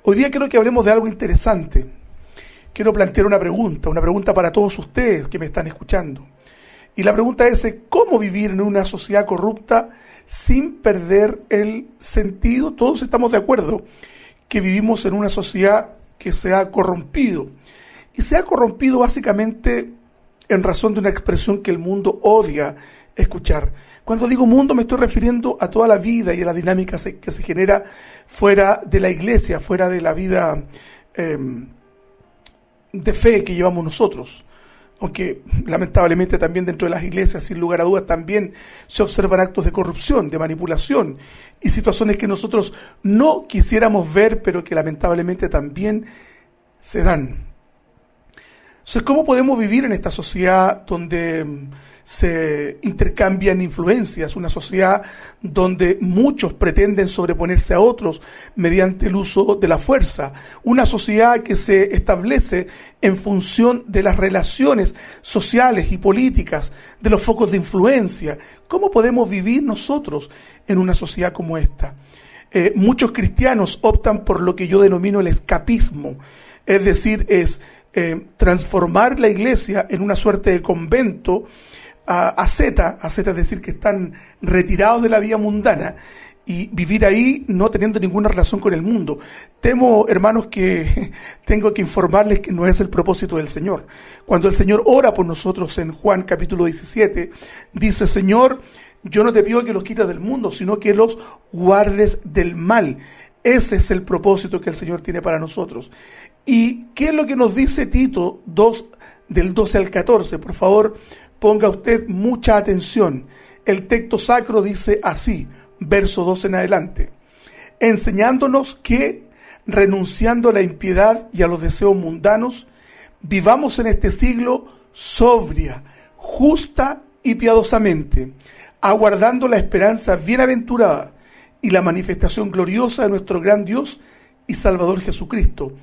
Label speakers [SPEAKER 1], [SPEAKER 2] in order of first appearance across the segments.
[SPEAKER 1] Hoy día quiero que hablemos de algo interesante. Quiero plantear una pregunta para todos ustedes que me están escuchando. Y la pregunta es, ¿cómo vivir en una sociedad corrupta sin perder el sentido? Todos estamos de acuerdo que vivimos en una sociedad que se ha corrompido. Y se ha corrompido básicamente en razón de una expresión que el mundo odia escuchar. Cuando digo mundo me estoy refiriendo a toda la vida y a la dinámica que se genera fuera de la iglesia, fuera de la vida de fe que llevamos nosotros. Aunque lamentablemente también dentro de las iglesias, sin lugar a dudas, también se observan actos de corrupción, de manipulación y situaciones que nosotros no quisiéramos ver, pero que lamentablemente también se dan. Entonces, ¿cómo podemos vivir en esta sociedad donde se intercambian influencias? Una sociedad donde muchos pretenden sobreponerse a otros mediante el uso de la fuerza. Una sociedad que se establece en función de las relaciones sociales y políticas, de los focos de influencia. ¿Cómo podemos vivir nosotros en una sociedad como esta? Muchos cristianos optan por lo que yo denomino el escapismo. Es decir, transformar la iglesia en una suerte de convento asceta, es decir, que están retirados de la vida mundana y vivir ahí no teniendo ninguna relación con el mundo. Temo, hermanos, que tengo que informarles que no es el propósito del Señor. Cuando el Señor ora por nosotros en Juan capítulo 17, dice: Señor, yo no te pido que los quites del mundo, sino que los guardes del mal. Ese es el propósito que el Señor tiene para nosotros. ¿Y qué es lo que nos dice Tito 2, del 12 al 14? Por favor, ponga usted mucha atención. El texto sacro dice así, verso 2 en adelante: enseñándonos que, renunciando a la impiedad y a los deseos mundanos, vivamos en este siglo sobria, justa y piadosamente, aguardando la esperanza bienaventurada y la manifestación gloriosa de nuestro gran Dios y Salvador Jesucristo,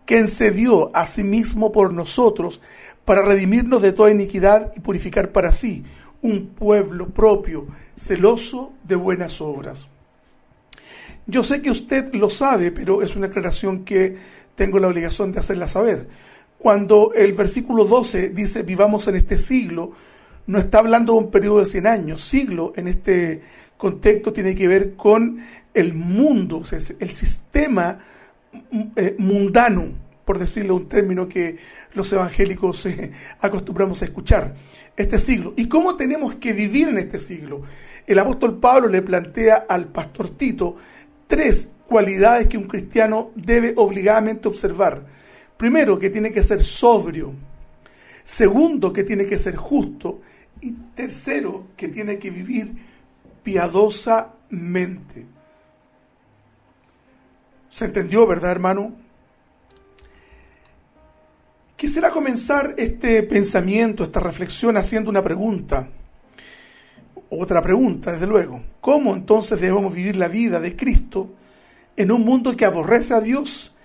[SPEAKER 1] quien se dio a sí mismo por nosotros para redimirnos de toda iniquidad y purificar para sí un pueblo propio, celoso de buenas obras. Yo sé que usted lo sabe, pero es una aclaración que tengo la obligación de hacerla saber. Cuando el versículo 12 dice vivamos en este siglo, no está hablando de un periodo de 100 años. Siglo en este contexto tiene que ver con el mundo, o sea, el sistema mundano, por decirlo un término que los evangélicos acostumbramos a escuchar, este siglo. ¿Y cómo tenemos que vivir en este siglo? El apóstol Pablo le plantea al pastor Tito 3 cualidades que un cristiano debe obligadamente observar. Primero, que tiene que ser sobrio. Segundo, que tiene que ser justo. Y tercero, que tiene que vivir piadosamente. ¿Se entendió, verdad, hermano? Quisiera comenzar este pensamiento, esta reflexión, haciendo una pregunta. Otra pregunta, desde luego. ¿Cómo entonces debemos vivir la vida de Cristo en un mundo que aborrece a Dios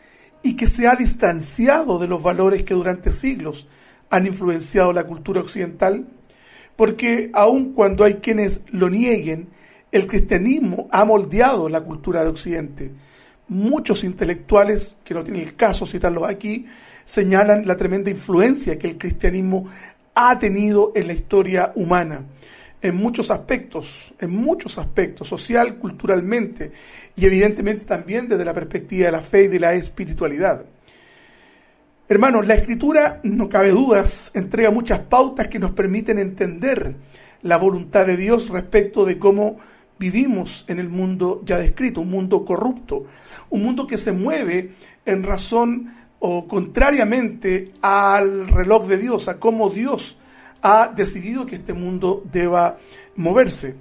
[SPEAKER 1] y que se ha distanciado de los valores que durante siglos han influenciado la cultura occidental? Porque aun cuando hay quienes lo nieguen, el cristianismo ha moldeado la cultura de Occidente. Muchos intelectuales, que no tiene el caso citarlos aquí, señalan la tremenda influencia que el cristianismo ha tenido en la historia humana, en muchos aspectos, social, culturalmente y evidentemente también desde la perspectiva de la fe y de la espiritualidad. Hermanos, la Escritura, no cabe dudas, entrega muchas pautas que nos permiten entender la voluntad de Dios respecto de cómo vivimos en el mundo ya descrito, un mundo corrupto, un mundo que se mueve en razón o contrariamente al reloj de Dios, a cómo Dios ha decidido que este mundo deba moverse.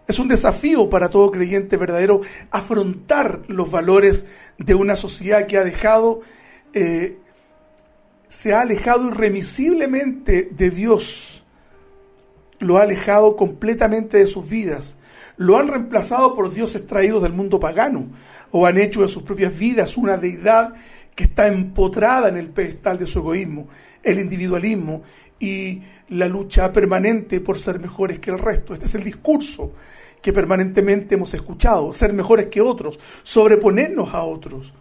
[SPEAKER 1] Es un desafío para todo creyente verdadero afrontar los valores de una sociedad que se ha alejado irremisiblemente de Dios, lo ha alejado completamente de sus vidas, lo han reemplazado por dioses traídos del mundo pagano, o han hecho de sus propias vidas una deidad que está empotrada en el pedestal de su egoísmo, el individualismo y la lucha permanente por ser mejores que el resto. Este es el discurso que permanentemente hemos escuchado, ser mejores que otros, sobreponernos a otros.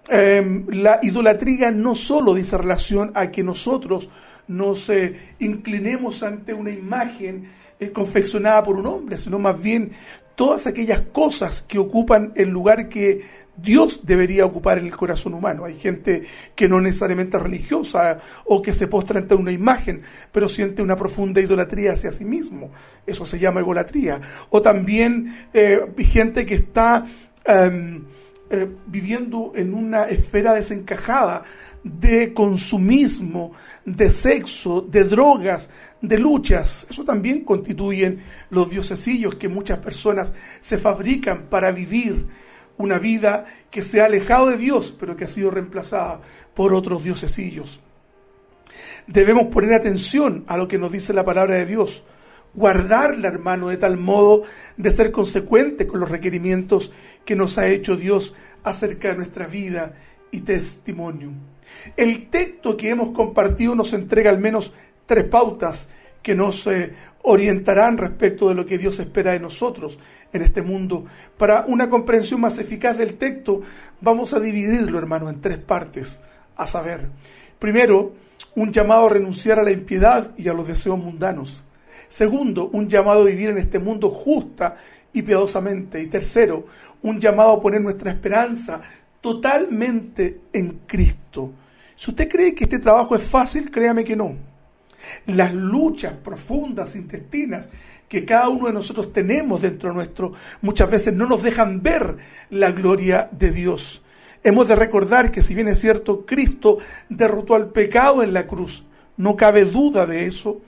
[SPEAKER 1] La idolatría no solo dice relación a que nosotros nos inclinemos ante una imagen confeccionada por un hombre, sino más bien todas aquellas cosas que ocupan el lugar que Dios debería ocupar en el corazón humano. Hay gente que no necesariamente es religiosa o que se postra ante una imagen, pero siente una profunda idolatría hacia sí mismo. Eso se llama idolatría. O también gente que está viviendo en una esfera desencajada de consumismo, de sexo, de drogas, de luchas. Eso también constituyen los diosesillos que muchas personas se fabrican para vivir una vida que se ha alejado de Dios, pero que ha sido reemplazada por otros diosesillos. Debemos poner atención a lo que nos dice la palabra de Dios, guardarla, hermano, de tal modo de ser consecuente con los requerimientos que nos ha hecho Dios acerca de nuestra vida y testimonio. El texto que hemos compartido nos entrega al menos 3 pautas que nos orientarán respecto de lo que Dios espera de nosotros en este mundo. Para una comprensión más eficaz del texto, vamos a dividirlo, hermano, en 3 partes, a saber, primero, un llamado a renunciar a la impiedad y a los deseos mundanos. Segundo, un llamado a vivir en este mundo justa y piadosamente. Y tercero, un llamado a poner nuestra esperanza totalmente en Cristo. Si usted cree que este trabajo es fácil, créame que no. Las luchas profundas, intestinas, que cada uno de nosotros tenemos dentro nuestro, muchas veces no nos dejan ver la gloria de Dios. Hemos de recordar que, si bien es cierto, Cristo derrotó al pecado en la cruz, no cabe duda de eso,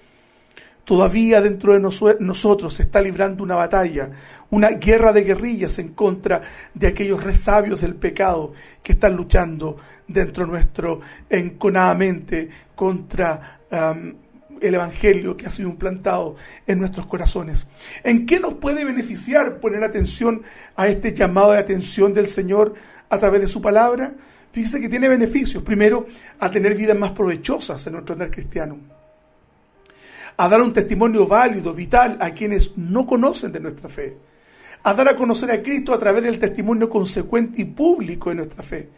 [SPEAKER 1] todavía dentro de nosotros se está librando una batalla, una guerra de guerrillas en contra de aquellos resabios del pecado que están luchando dentro nuestro enconadamente contra el Evangelio que ha sido implantado en nuestros corazones. ¿En qué nos puede beneficiar poner atención a este llamado de atención del Señor a través de su palabra? Fíjese que tiene beneficios. Primero, a tener vidas más provechosas en nuestro andar cristiano, a dar un testimonio válido, vital, a quienes no conocen de nuestra fe, a dar a conocer a Cristo a través del testimonio consecuente y público de nuestra fe,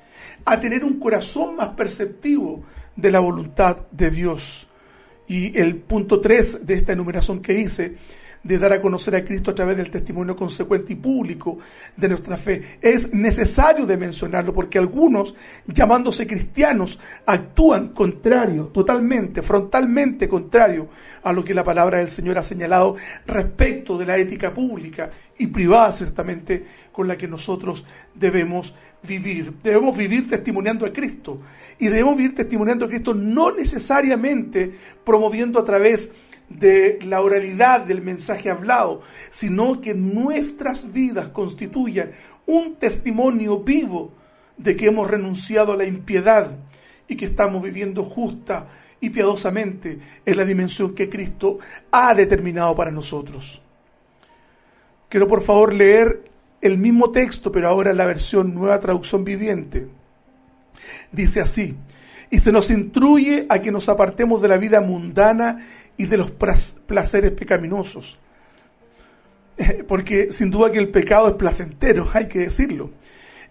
[SPEAKER 1] a tener un corazón más perceptivo de la voluntad de Dios. Y el punto 3 de esta enumeración que hice, de dar a conocer a Cristo a través del testimonio consecuente y público de nuestra fe, es necesario de mencionarlo porque algunos, llamándose cristianos, actúan contrario, totalmente, frontalmente contrario a lo que la palabra del Señor ha señalado respecto de la ética pública y privada, ciertamente, con la que nosotros debemos vivir. Debemos vivir testimoniando a Cristo, y debemos vivir testimoniando a Cristo no necesariamente promoviendo a través de la oralidad del mensaje hablado, sino que nuestras vidas constituyan un testimonio vivo de que hemos renunciado a la impiedad y que estamos viviendo justa y piadosamente en la dimensión que Cristo ha determinado para nosotros. Quiero por favor leer el mismo texto, pero ahora en la versión Nueva Traducción Viviente. Dice así: y se nos instruye a que nos apartemos de la vida mundana y de los placeres pecaminosos. Porque sin duda que el pecado es placentero, hay que decirlo.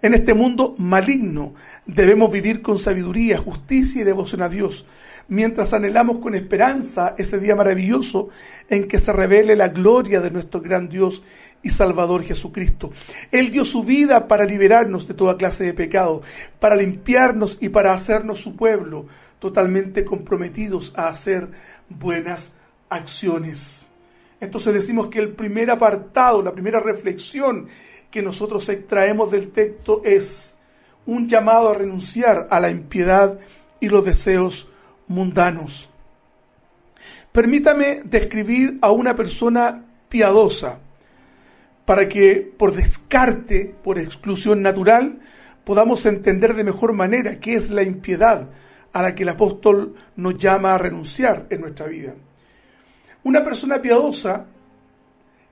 [SPEAKER 1] En este mundo maligno debemos vivir con sabiduría, justicia y devoción a Dios, mientras anhelamos con esperanza ese día maravilloso en que se revele la gloria de nuestro gran Dios y Salvador Jesucristo. Él dio su vida para liberarnos de toda clase de pecado, para limpiarnos y para hacernos su pueblo, totalmente comprometidos a hacer buenas acciones. Entonces decimos que el primer apartado, la primera reflexión que nosotros extraemos del texto es un llamado a renunciar a la impiedad y los deseos mundanos. Permítame describir a una persona piadosa para que, por descarte, por exclusión natural, podamos entender de mejor manera qué es la impiedad a la que el apóstol nos llama a renunciar en nuestra vida. Una persona piadosa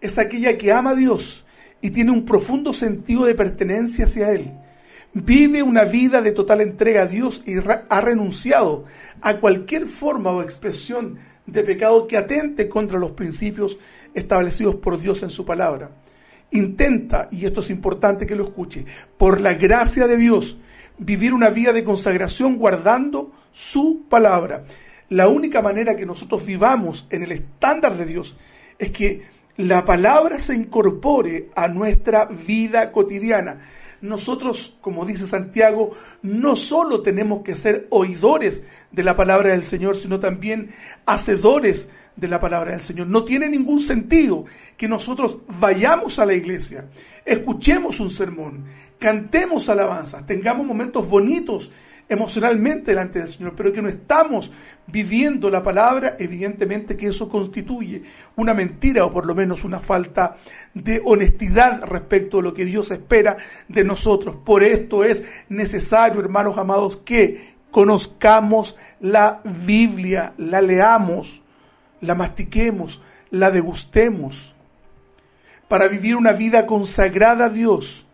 [SPEAKER 1] es aquella que ama a Dios y tiene un profundo sentido de pertenencia hacia Él. Vive una vida de total entrega a Dios y ha renunciado a cualquier forma o expresión de pecado que atente contra los principios establecidos por Dios en su palabra. Intenta, y esto es importante que lo escuche, por la gracia de Dios, vivir una vida de consagración guardando su palabra. La única manera que nosotros vivamos en el estándar de Dios es que la palabra se incorpore a nuestra vida cotidiana. Nosotros, como dice Santiago, no solo tenemos que ser oidores de la palabra del Señor, sino también hacedores de la palabra del Señor. No tiene ningún sentido que nosotros vayamos a la iglesia, escuchemos un sermón, cantemos alabanzas, tengamos momentos bonitos emocionalmente delante del Señor, pero que no estamos viviendo la palabra. Evidentemente que eso constituye una mentira, o por lo menos una falta de honestidad respecto a lo que Dios espera de nosotros. Por esto es necesario, hermanos amados, que conozcamos la Biblia, la leamos, la mastiquemos, la degustemos. Para vivir una vida consagrada a Dios,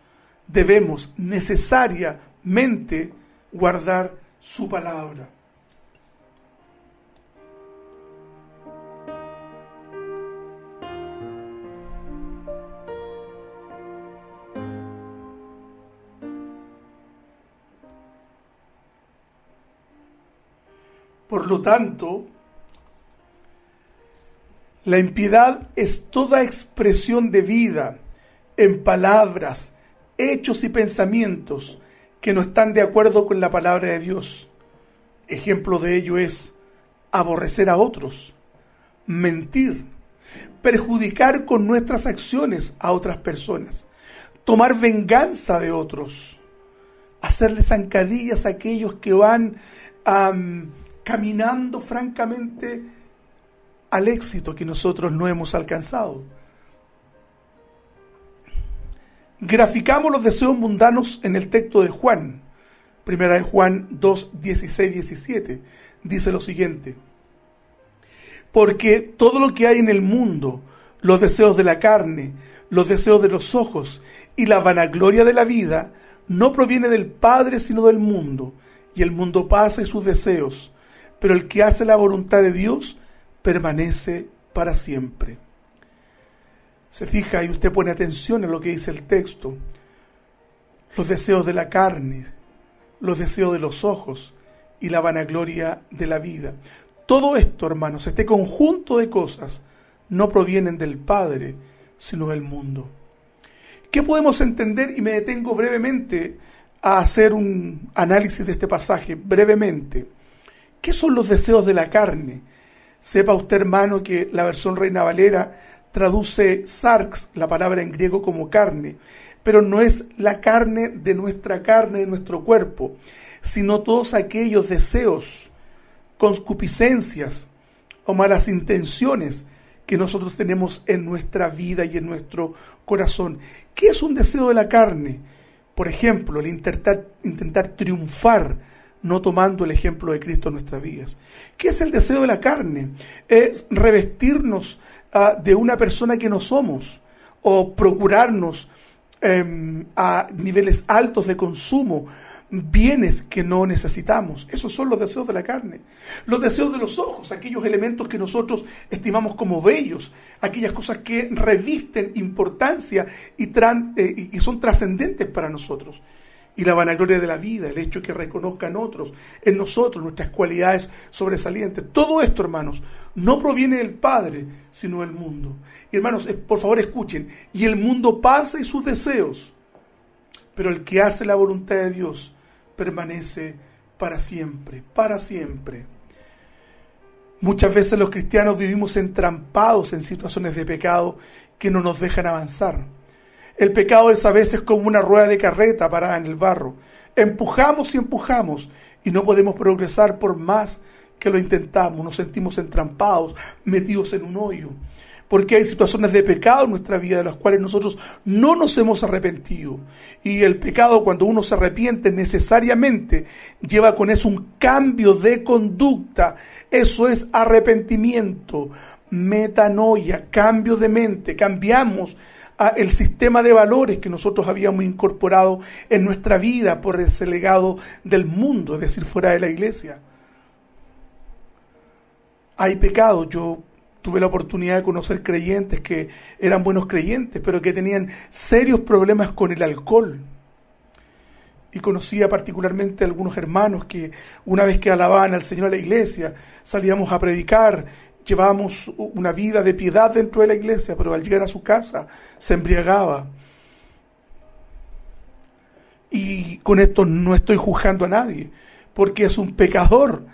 [SPEAKER 1] debemos necesariamente guardar su palabra. Por lo tanto, la impiedad es toda expresión de vida en palabras, hechos y pensamientos que no están de acuerdo con la palabra de Dios. Ejemplo de ello es aborrecer a otros, mentir, perjudicar con nuestras acciones a otras personas, tomar venganza de otros, hacerle zancadillas a aquellos que van caminando francamente al éxito que nosotros no hemos alcanzado. Graficamos los deseos mundanos en el texto de Juan. Primera de Juan 2, 16, 17. Dice lo siguiente: porque todo lo que hay en el mundo, los deseos de la carne, los deseos de los ojos y la vanagloria de la vida, no proviene del Padre sino del mundo. Y el mundo pasa y sus deseos, pero el que hace la voluntad de Dios permanece para siempre. Se fija y usted pone atención a lo que dice el texto. Los deseos de la carne, los deseos de los ojos y la vanagloria de la vida. Todo esto, hermanos, este conjunto de cosas no provienen del Padre, sino del mundo. ¿Qué podemos entender? Y me detengo brevemente a hacer un análisis de este pasaje, brevemente. ¿Qué son los deseos de la carne? Sepa usted, hermano, que la versión Reina Valera traduce sarx, la palabra en griego, como carne, pero no es la carne, de nuestro cuerpo, sino todos aquellos deseos, concupiscencias o malas intenciones que nosotros tenemos en nuestra vida y en nuestro corazón. ¿Qué es un deseo de la carne? Por ejemplo, el intentar triunfar, no tomando el ejemplo de Cristo en nuestras vidas. ¿Qué es el deseo de la carne? Es revestirnos de una persona que no somos, o procurarnos a niveles altos de consumo bienes que no necesitamos. Esos son los deseos de la carne. Los deseos de los ojos, aquellos elementos que nosotros estimamos como bellos, aquellas cosas que revisten importancia y son trascendentes para nosotros. Y la vanagloria de la vida, el hecho de que reconozcan otros en nosotros nuestras cualidades sobresalientes. Todo esto, hermanos, no proviene del Padre, sino del mundo. Y hermanos, por favor escuchen. Y el mundo pasa y sus deseos, pero el que hace la voluntad de Dios permanece para siempre, para siempre. Muchas veces los cristianos vivimos entrampados en situaciones de pecado que no nos dejan avanzar. El pecado es a veces como una rueda de carreta parada en el barro. Empujamos y empujamos y no podemos progresar por más que lo intentamos. Nos sentimos entrampados, metidos en un hoyo. Porque hay situaciones de pecado en nuestra vida de las cuales nosotros no nos hemos arrepentido. Y el pecado, cuando uno se arrepiente, necesariamente lleva con eso un cambio de conducta. Eso es arrepentimiento, metanoia, cambio de mente. Cambiamos el sistema de valores que nosotros habíamos incorporado en nuestra vida por ese legado del mundo, es decir, fuera de la iglesia. Hay pecado. Yo tuve la oportunidad de conocer creyentes que eran buenos creyentes, pero que tenían serios problemas con el alcohol. y conocía particularmente a algunos hermanos que una vez que alababan al Señor a la iglesia, salíamos a predicar, llevábamos una vida de piedad dentro de la iglesia, pero al llegar a su casa se embriagaba. Y con esto no estoy juzgando a nadie, porque es un pecador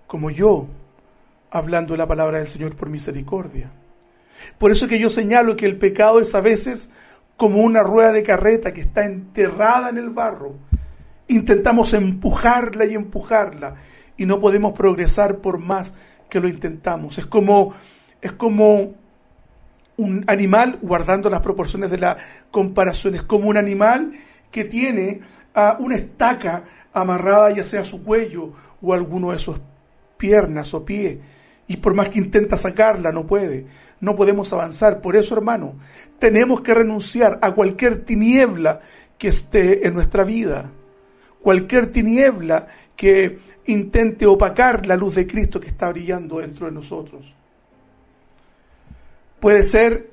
[SPEAKER 1] como yo, hablando la palabra del Señor por misericordia. Por eso que yo señalo que el pecado es a veces como una rueda de carreta que está enterrada en el barro. Intentamos empujarla y no podemos progresar por más que lo intentamos. Es como un animal, guardando las proporciones de la comparación, es como un animal que tiene una estaca amarrada ya sea a su cuello o a alguno de sus piernas o pies. Y por más que intenta sacarla, no puede. No podemos avanzar. Por eso, hermano, tenemos que renunciar a cualquier tiniebla que esté en nuestra vida. Cualquier tiniebla que intente opacar la luz de Cristo que está brillando dentro de nosotros. Puede ser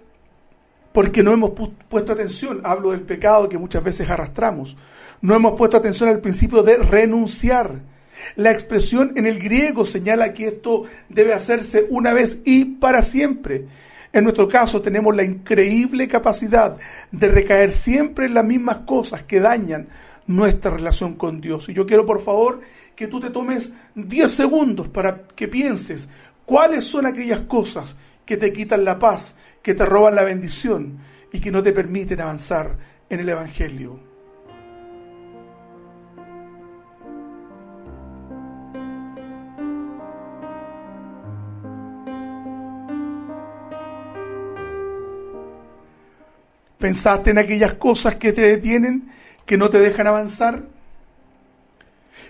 [SPEAKER 1] porque no hemos puesto atención. Hablo del pecado que muchas veces arrastramos. No hemos puesto atención al principio de renunciar. La expresión en el griego señala que esto debe hacerse una vez y para siempre. En nuestro caso tenemos la increíble capacidad de recaer siempre en las mismas cosas que dañan nuestra relación con Dios. Y yo quiero, por favor, que tú te tomes 10 segundos para que pienses cuáles son aquellas cosas que te quitan la paz, que te roban la bendición y que no te permiten avanzar en el Evangelio. ¿Pensaste en aquellas cosas que te detienen, que no te dejan avanzar?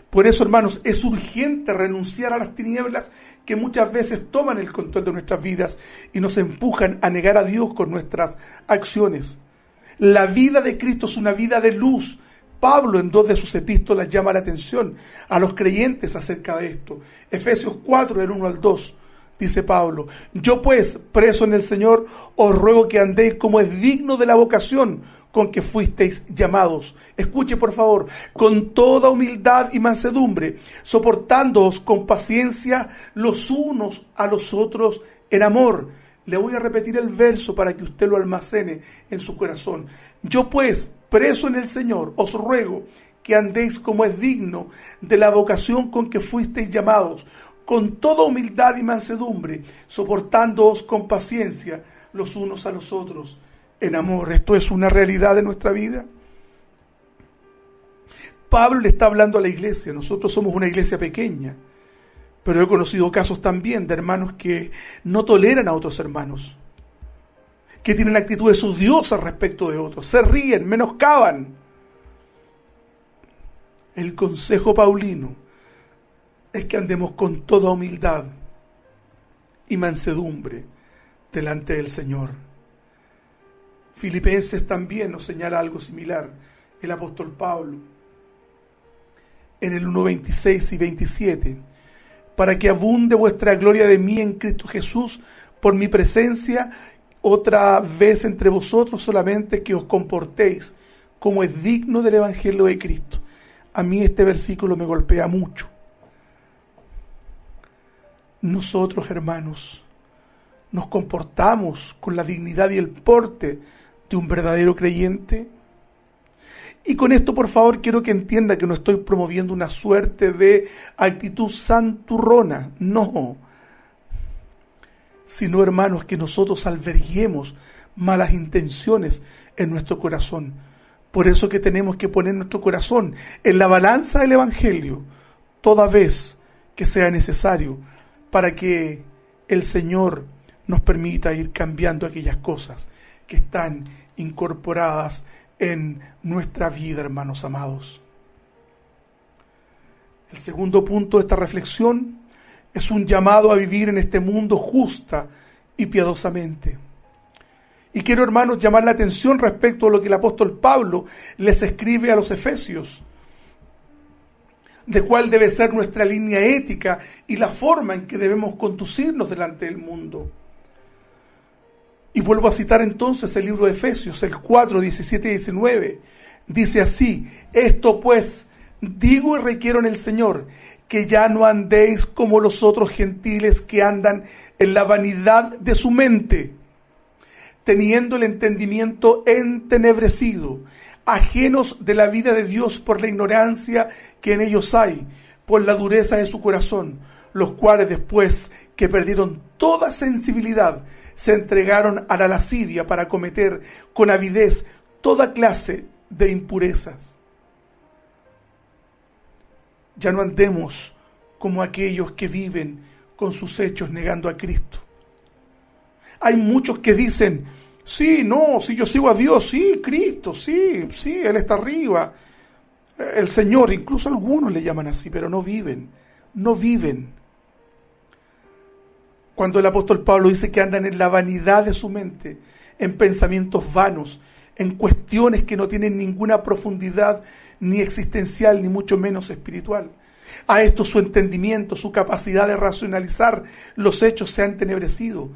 [SPEAKER 1] Por eso, hermanos, es urgente renunciar a las tinieblas que muchas veces toman el control de nuestras vidas y nos empujan a negar a Dios con nuestras acciones. La vida de Cristo es una vida de luz. Pablo en 2 de sus epístolas llama la atención a los creyentes acerca de esto. Efesios 4, del 1 al 2. Dice Pablo: yo pues, preso en el Señor, os ruego que andéis como es digno de la vocación con que fuisteis llamados. Escuche, por favor, con toda humildad y mansedumbre, soportándoos con paciencia los unos a los otros en amor. Le voy a repetir el verso para que usted lo almacene en su corazón. Yo pues, preso en el Señor, os ruego que andéis como es digno de la vocación con que fuisteis llamados, con toda humildad y mansedumbre, soportándoos con paciencia los unos a los otros en amor. ¿Esto es una realidad de nuestra vida? Pablo le está hablando a la iglesia. Nosotros somos una iglesia pequeña, pero he conocido casos también de hermanos que no toleran a otros hermanos, que tienen actitudes odiosas respecto de otros, se ríen, menoscaban. El consejo paulino es que andemos con toda humildad y mansedumbre delante del Señor. Filipenses también nos señala algo similar, el apóstol Pablo, en el 1:26 y 27, para que abunde vuestra gloria de mí en Cristo Jesús por mi presencia otra vez entre vosotros, solamente que os comportéis como es digno del Evangelio de Cristo. A mí este versículo me golpea mucho. Nosotros, hermanos, nos comportamos con la dignidad y el porte de un verdadero creyente. Y con esto, por favor, quiero que entienda que no estoy promoviendo una suerte de actitud santurrona, no. Sino, hermanos, que nosotros alberguemos malas intenciones en nuestro corazón. Por eso que tenemos que poner nuestro corazón en la balanza del Evangelio toda vez que sea necesario, para que el Señor nos permita ir cambiando aquellas cosas que están incorporadas en nuestra vida, hermanos amados. El segundo punto de esta reflexión es un llamado a vivir en este mundo justa y piadosamente. Y quiero, hermanos, llamar la atención respecto a lo que el apóstol Pablo les escribe a los efesios, de cuál debe ser nuestra línea ética y la forma en que debemos conducirnos delante del mundo. Y vuelvo a citar entonces el libro de Efesios, el 4, 17 y 19. Dice así: esto pues digo y requiero en el Señor, que ya no andéis como los otros gentiles que andan en la vanidad de su mente, teniendo el entendimiento entenebrecido, ajenos de la vida de Dios por la ignorancia que en ellos hay, por la dureza de su corazón, los cuales después que perdieron toda sensibilidad, se entregaron a la lascivia para cometer con avidez toda clase de impurezas. Ya no andemos como aquellos que viven con sus hechos negando a Cristo. Hay muchos que dicen: sí, no, si yo sigo a Dios, sí, Cristo, sí, Él está arriba, el Señor, incluso algunos le llaman así, pero no viven. Cuando el apóstol Pablo dice que andan en la vanidad de su mente, en pensamientos vanos, en cuestiones que no tienen ninguna profundidad ni existencial, ni mucho menos espiritual. A esto su entendimiento, su capacidad de racionalizar los hechos se ha entenebrecido.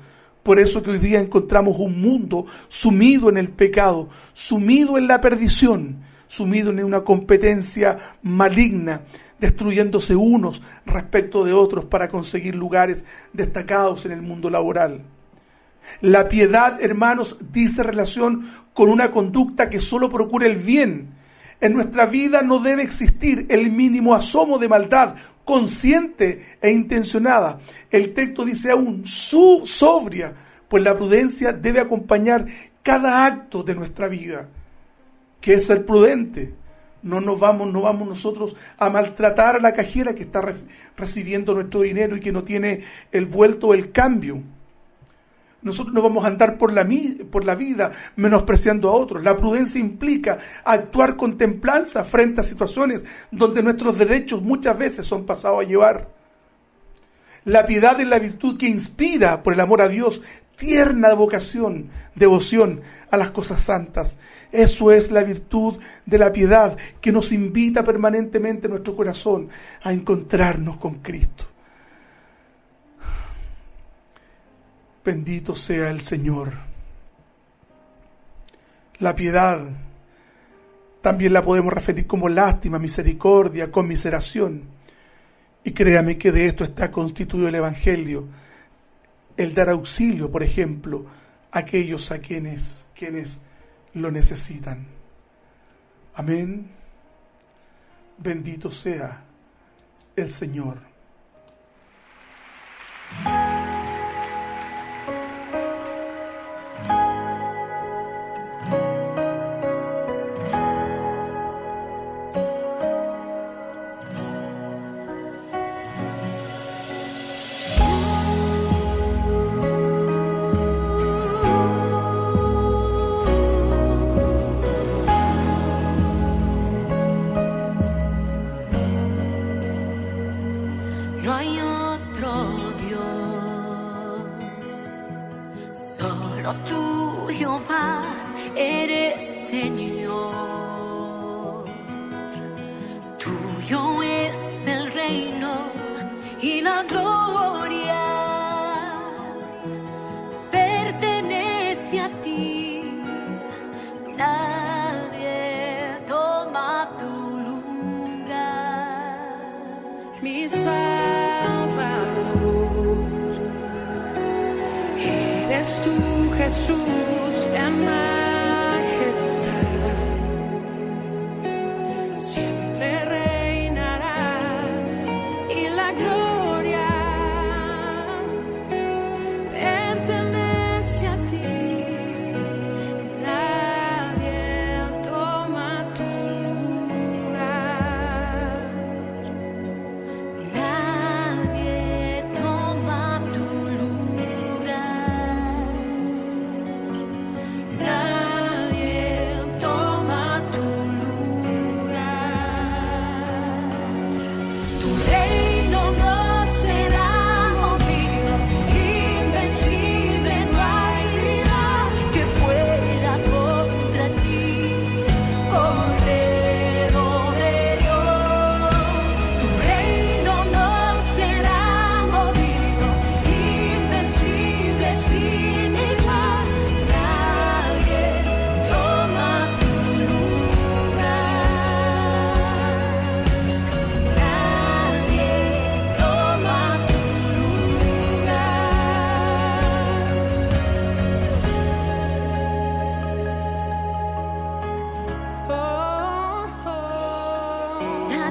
[SPEAKER 1] Por eso que hoy día encontramos un mundo sumido en el pecado, sumido en la perdición, sumido en una competencia maligna, destruyéndose unos respecto de otros para conseguir lugares destacados en el mundo laboral. La piedad, hermanos, dice relación con una conducta que solo procura el bien. En nuestra vida no debe existir el mínimo asomo de maldad, consciente e intencionada. El texto dice aún sobria, pues la prudencia debe acompañar cada acto de nuestra vida. ¿Qué es ser prudente? No vamos nosotros a maltratar a la cajera que está recibiendo nuestro dinero y que no tiene el vuelto o el cambio. Nosotros no vamos a andar por la vida menospreciando a otros. La prudencia implica actuar con templanza frente a situaciones donde nuestros derechos muchas veces son pasados a llevar. La piedad es la virtud que inspira, por el amor a Dios, tierna devoción a las cosas santas. Eso es la virtud de la piedad que nos invita permanentemente en nuestro corazón a encontrarnos con Cristo. Bendito sea el Señor. La piedad también la podemos referir como lástima, misericordia, conmiseración. Y créame que de esto está constituido el Evangelio. El dar auxilio, por ejemplo, a aquellos a quienes lo necesitan. Amén. Bendito sea el Señor.
[SPEAKER 2] No hay otro Dios, solo tú, Jehová, eres Señor. Tuyo es el reino y la gloria, pertenece a ti. Nadie toma tu lugar. Mi eres tú, Jesús, en majestad. Siempre reinarás y la gloria pertenece a ti. Nadie toma tu lugar. Nadie toma tu lugar.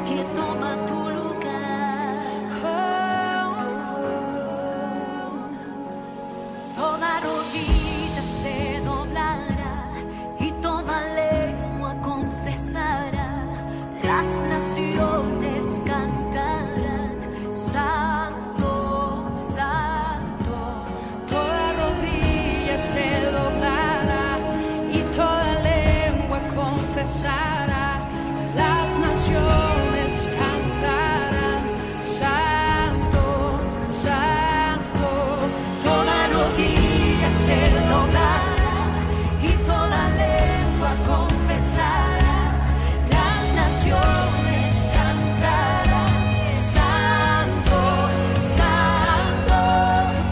[SPEAKER 2] nadie toma tu lugar. Toda rodilla se doblará y toda lengua confesará. Las naciones cantarán, Santo, Santo.
[SPEAKER 3] Toda rodilla se doblará y toda lengua confesará. Las naciones cantarán, Santo, Santo.
[SPEAKER 2] Toda rodilla se doblará y toda lengua confesará. Las naciones cantarán, Santo, Santo.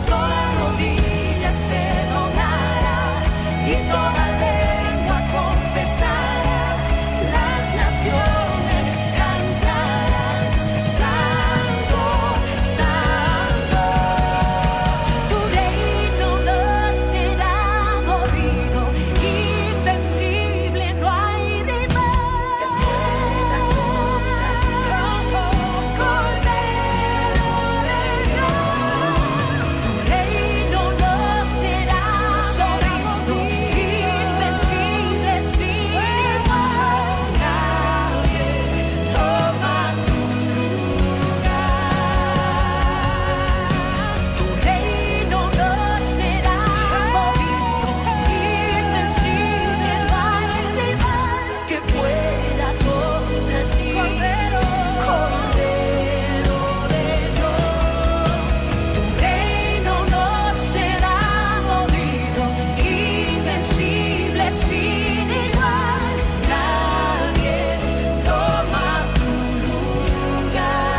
[SPEAKER 2] Toda rodilla se doblará y toda lengua confesará. Las naciones cantarán, Santo, Santo. Tu reino no será movido, invencible, no hay rival. Cordero de Dios, tu reino no será movido, invencible, sin igual. Nadie toma tu lugar. Tu reino no será movido, invencible, no hay rival que pueda contra ti. Cordero de Dios, tu reino no será movido, invencible, sin igual. Nadie toma tu lugar.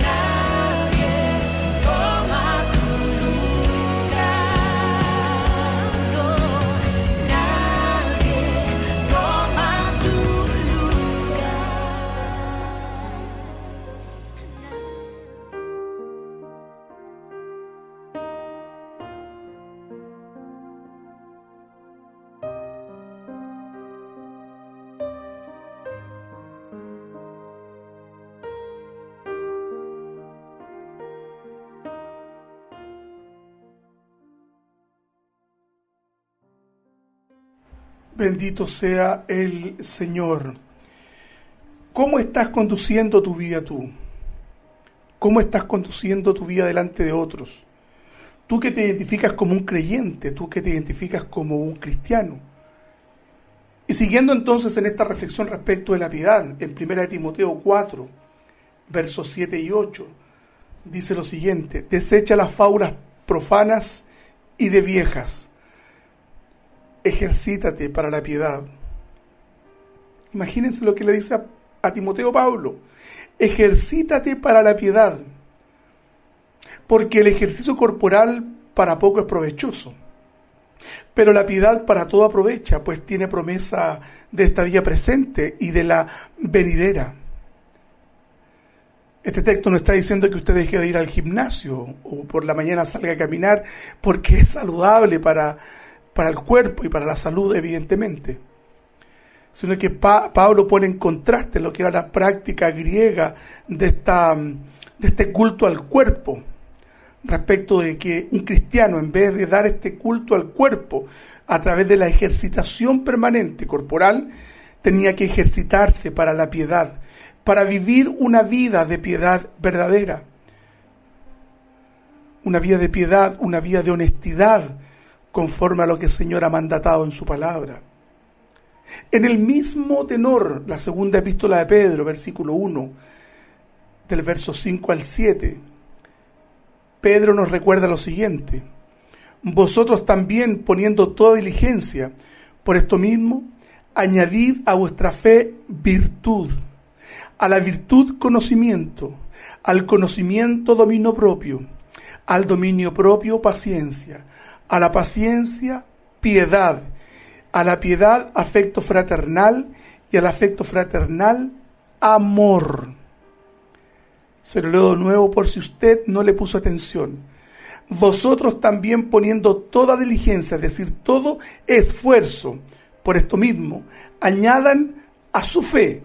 [SPEAKER 2] Nadie toma tu lugar. No, nadie toma tu
[SPEAKER 1] Bendito sea el Señor. ¿Cómo estás conduciendo tu vida tú? ¿Cómo estás conduciendo tu vida delante de otros? Tú que te identificas como un creyente, tú que te identificas como un cristiano. Y siguiendo entonces en esta reflexión respecto de la piedad, en 1 Timoteo 4, versos 7 y 8, dice lo siguiente: desecha las fábulas profanas y de viejas. Ejercítate para la piedad. Imagínense lo que le dice a Timoteo Pablo. Ejercítate para la piedad. Porque el ejercicio corporal para poco es provechoso, pero la piedad para todo aprovecha, pues tiene promesa de esta vida presente y de la venidera. Este texto no está diciendo que usted deje de ir al gimnasio o por la mañana salga a caminar porque es saludable para el cuerpo y para la salud, evidentemente, sino que Pablo pone en contraste lo que era la práctica griega de este culto al cuerpo, respecto de que un cristiano, en vez de dar este culto al cuerpo a través de la ejercitación permanente corporal, tenía que ejercitarse para la piedad, para vivir una vida de piedad verdadera, una vida de piedad, una vida de honestidad, conforme a lo que el Señor ha mandatado en su palabra. En el mismo tenor, la segunda epístola de Pedro, versículo 1, del verso 5 al 7, Pedro nos recuerda lo siguiente: vosotros también, poniendo toda diligencia, por esto mismo, añadid a vuestra fe virtud, a la virtud conocimiento, al conocimiento dominio propio, al dominio propio paciencia, a la paciencia piedad, a la piedad afecto fraternal y al afecto fraternal amor. Se lo leo de nuevo por si usted no le puso atención. Vosotros también, poniendo toda diligencia, es decir, todo esfuerzo, por esto mismo, añadan a su fe,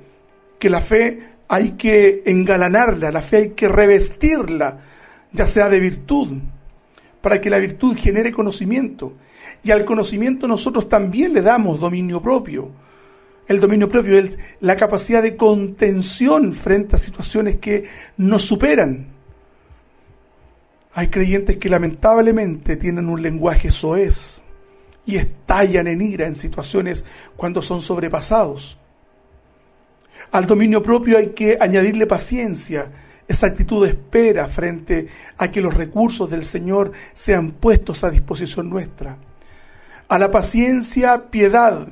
[SPEAKER 1] que la fe hay que engalanarla, la fe hay que revestirla, ya sea de virtud, para que la virtud genere conocimiento. Y al conocimiento nosotros también le damos dominio propio. El dominio propio es la capacidad de contención frente a situaciones que nos superan. Hay creyentes que lamentablemente tienen un lenguaje soez y estallan en ira en situaciones cuando son sobrepasados. Al dominio propio hay que añadirle paciencia, esa actitud de espera frente a que los recursos del Señor sean puestos a disposición nuestra. A la paciencia, piedad.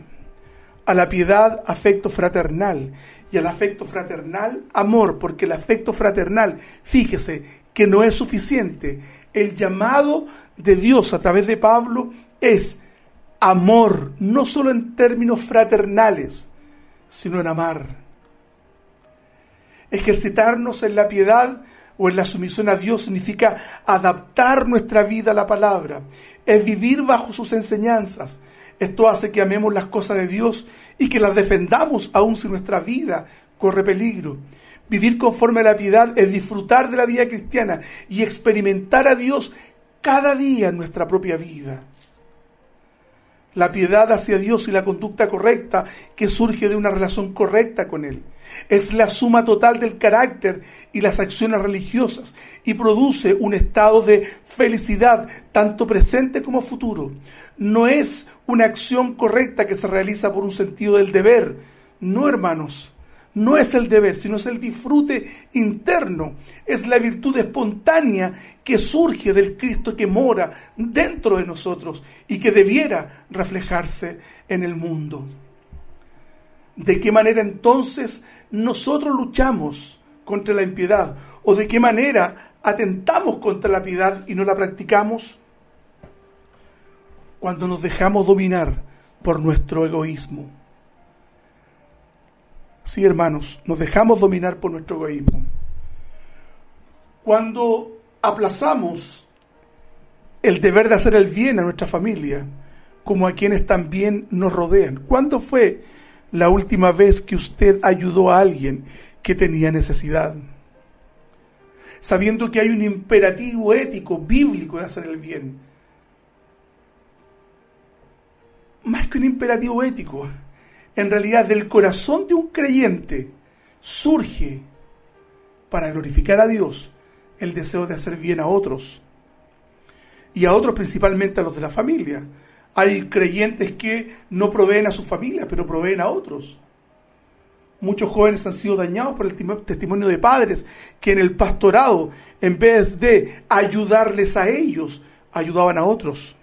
[SPEAKER 1] A la piedad, afecto fraternal. Y al afecto fraternal, amor, porque el afecto fraternal, fíjese, que no es suficiente. El llamado de Dios a través de Pablo es amor, no solo en términos fraternales, sino en amar. Ejercitarnos en la piedad o en la sumisión a Dios significa adaptar nuestra vida a la palabra, es vivir bajo sus enseñanzas. Esto hace que amemos las cosas de Dios y que las defendamos aun si nuestra vida corre peligro. Vivir conforme a la piedad es disfrutar de la vida cristiana y experimentar a Dios cada día en nuestra propia vida. La piedad hacia Dios y la conducta correcta que surge de una relación correcta con Él. Es la suma total del carácter y las acciones religiosas y produce un estado de felicidad tanto presente como futuro. No es una acción correcta que se realiza por un sentido del deber. No, hermanos. No es el deber, sino es el disfrute interno. Es la virtud espontánea que surge del Cristo que mora dentro de nosotros y que debiera reflejarse en el mundo. ¿De qué manera entonces nosotros luchamos contra la impiedad? ¿O de qué manera atentamos contra la piedad y no la practicamos? Cuando nos dejamos dominar por nuestro egoísmo. Sí, hermanos, nos dejamos dominar por nuestro egoísmo. Cuando aplazamos el deber de hacer el bien a nuestra familia, como a quienes también nos rodean. ¿Cuándo fue la última vez que usted ayudó a alguien que tenía necesidad? Sabiendo que hay un imperativo ético, bíblico de hacer el bien. Más que un imperativo ético, en realidad del corazón de un creyente surge, para glorificar a Dios, el deseo de hacer bien a otros. Y a otros principalmente a los de la familia. Hay creyentes que no proveen a su familia, pero proveen a otros. Muchos jóvenes han sido dañados por el testimonio de padres que en el pastorado, en vez de ayudarles a ellos, ayudaban a otros.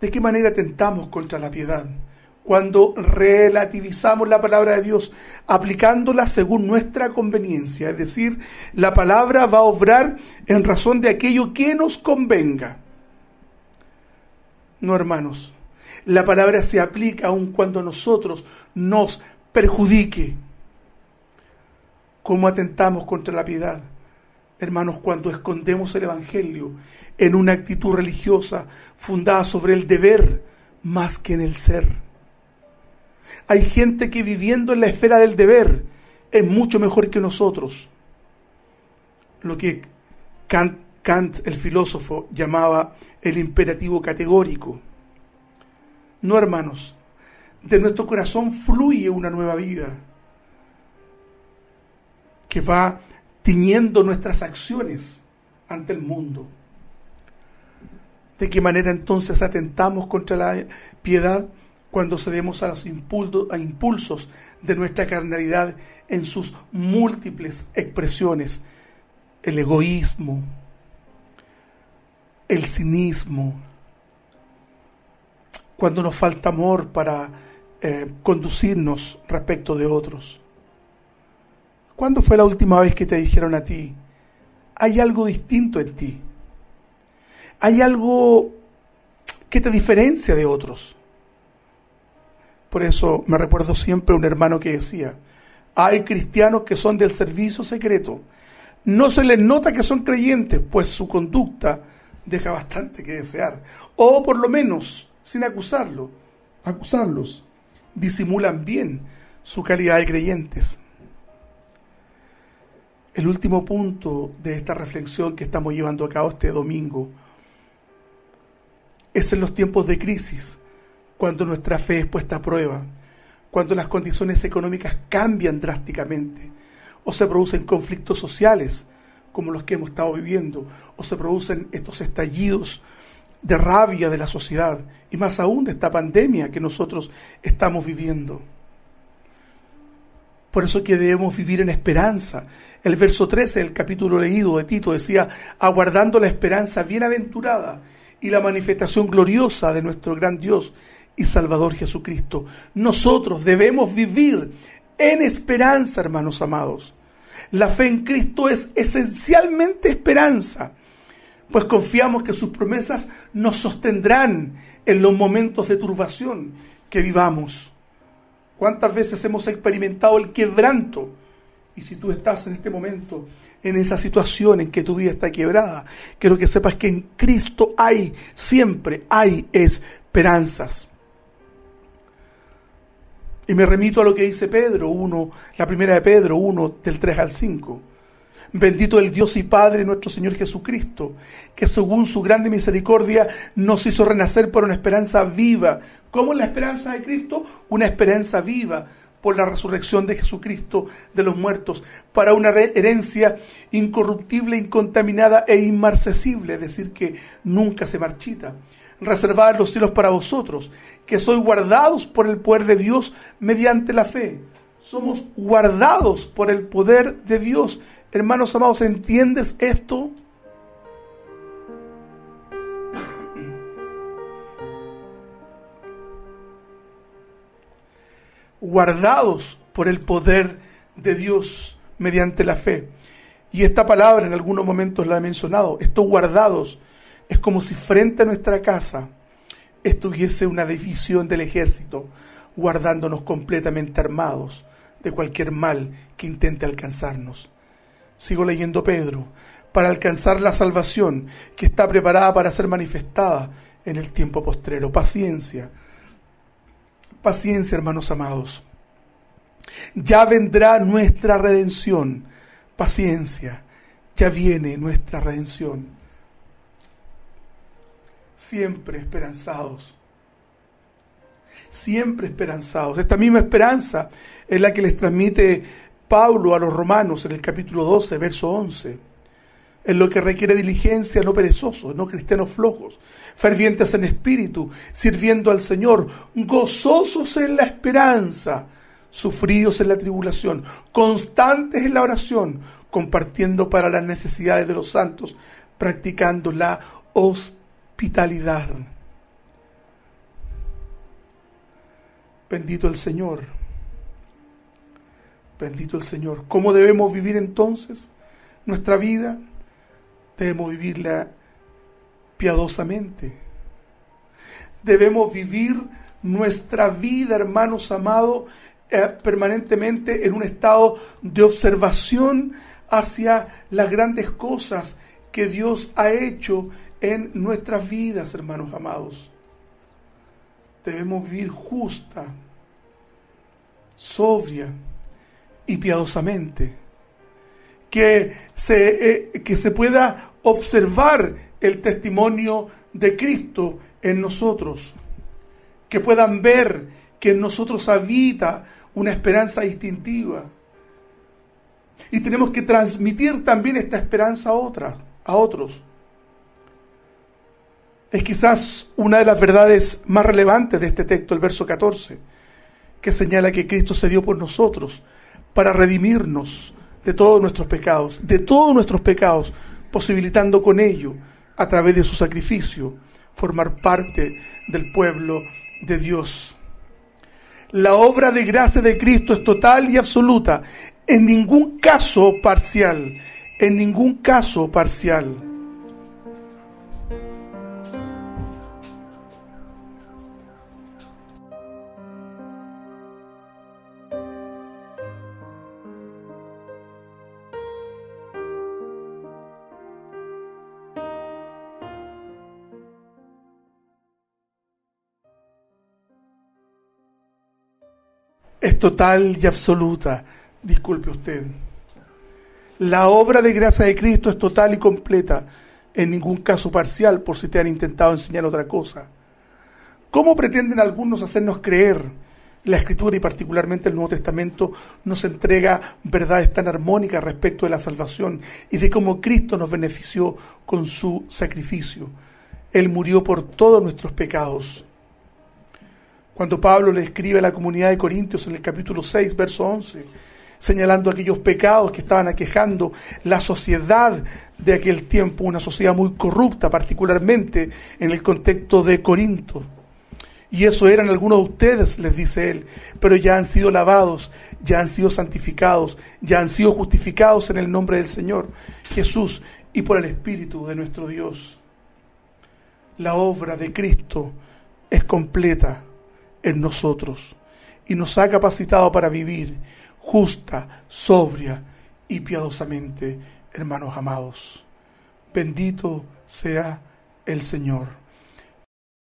[SPEAKER 1] ¿De qué manera atentamos contra la piedad? Cuando relativizamos la palabra de Dios, aplicándola según nuestra conveniencia. Es decir, la palabra va a obrar en razón de aquello que nos convenga. No, hermanos, la palabra se aplica aun cuando a nosotros nos perjudique. ¿Cómo atentamos contra la piedad? Hermanos, cuando escondemos el Evangelio en una actitud religiosa fundada sobre el deber más que en el ser. Hay gente que viviendo en la esfera del deber es mucho mejor que nosotros. Lo que Kant, el filósofo, llamaba el imperativo categórico. No, hermanos, de nuestro corazón fluye una nueva vida que va tiñendo nuestras acciones ante el mundo. ¿De qué manera entonces atentamos contra la piedad? Cuando cedemos a los impulsos de nuestra carnalidad en sus múltiples expresiones. El egoísmo, el cinismo, cuando nos falta amor para conducirnos respecto de otros. ¿Cuándo fue la última vez que te dijeron a ti, hay algo distinto en ti? Hay algo que te diferencia de otros. Por eso me recuerdo siempre un hermano que decía, hay cristianos que son del servicio secreto. No se les nota que son creyentes, pues su conducta deja bastante que desear. O por lo menos, sin acusarlos, disimulan bien su calidad de creyentes. El último punto de esta reflexión que estamos llevando a cabo este domingo es en los tiempos de crisis, cuando nuestra fe es puesta a prueba, cuando las condiciones económicas cambian drásticamente, o se producen conflictos sociales como los que hemos estado viviendo, o se producen estos estallidos de rabia de la sociedad, y más aún de esta pandemia que nosotros estamos viviendo. Por eso que debemos vivir en esperanza. El verso 13 del capítulo leído de Tito decía, aguardando la esperanza bienaventurada y la manifestación gloriosa de nuestro gran Dios y Salvador Jesucristo. Nosotros debemos vivir en esperanza, hermanos amados. La fe en Cristo es esencialmente esperanza, pues confiamos que sus promesas nos sostendrán en los momentos de turbación que vivamos. ¿Cuántas veces hemos experimentado el quebranto? Y si tú estás en este momento, en esa situación en que tu vida está quebrada, quiero que sepas que en Cristo siempre hay esperanzas. Y me remito a lo que dice Pedro 1, la primera de Pedro 1, del 3 al 5. Bendito el Dios y Padre nuestro Señor Jesucristo, que según su grande misericordia nos hizo renacer por una esperanza viva. ¿Cómo es la esperanza de Cristo? Una esperanza viva por la resurrección de Jesucristo de los muertos, para una herencia incorruptible, incontaminada e inmarcesible, es decir, que nunca se marchita, reservada en los cielos para vosotros, que sois guardados por el poder de Dios mediante la fe. Somos guardados por el poder de Dios. Hermanos amados, ¿entiendes esto? Guardados por el poder de Dios mediante la fe. Y esta palabra en algunos momentos la he mencionado. Estos guardados es como si frente a nuestra casa estuviese una división del ejército, guardándonos completamente armados de cualquier mal que intente alcanzarnos. Sigo leyendo Pedro. Para alcanzar la salvación que está preparada para ser manifestada en el tiempo postrero. Paciencia. Paciencia, hermanos amados. Ya vendrá nuestra redención. Paciencia. Ya viene nuestra redención. Siempre esperanzados. Siempre esperanzados. Esta misma esperanza es la que les transmite Pablo a los romanos en el capítulo 12, verso 11. En lo que requiere diligencia, no perezosos, no cristianos flojos, fervientes en espíritu, sirviendo al Señor, gozosos en la esperanza, sufridos en la tribulación, constantes en la oración, compartiendo para las necesidades de los santos, practicando la hospitalidad. Bendito el Señor. Bendito el Señor. ¿Cómo debemos vivir entonces nuestra vida? Debemos vivirla piadosamente. Debemos vivir nuestra vida, hermanos amados, permanentemente en un estado de observación hacia las grandes cosas que Dios ha hecho en nuestras vidas, hermanos amados. Debemos vivir justa, sobria y piadosamente. Que se pueda observar el testimonio de Cristo en nosotros. Que puedan ver que en nosotros habita una esperanza distintiva. Y tenemos que transmitir también esta esperanza a otros. Es quizás una de las verdades más relevantes de este texto, el verso 14, que señala que Cristo se dio por nosotros para redimirnos de todos nuestros pecados, posibilitando con ello, a través de su sacrificio, formar parte del pueblo de Dios. La obra de gracia de Cristo es total y absoluta, en ningún caso parcial, en ningún caso parcial. es total y absoluta. Disculpe usted. La obra de gracia de Cristo es total y completa, en ningún caso parcial, por si te han intentado enseñar otra cosa. ¿Cómo pretenden algunos hacernos creer? La Escritura y particularmente el Nuevo Testamento nos entrega verdades tan armónicas respecto de la salvación y de cómo Cristo nos benefició con su sacrificio. Él murió por todos nuestros pecados. Cuando Pablo le escribe a la comunidad de Corintios en el capítulo 6, verso 11, señalando aquellos pecados que estaban aquejando la sociedad de aquel tiempo, una sociedad muy corrupta, particularmente en el contexto de Corinto. Y eso eran algunos de ustedes, les dice él, pero ya han sido lavados, ya han sido santificados, ya han sido justificados en el nombre del Señor Jesús y por el Espíritu de nuestro Dios. La obra de Cristo es completa en nosotros y nos ha capacitado para vivir justa, sobria y piadosamente, hermanos amados. Bendito sea el Señor.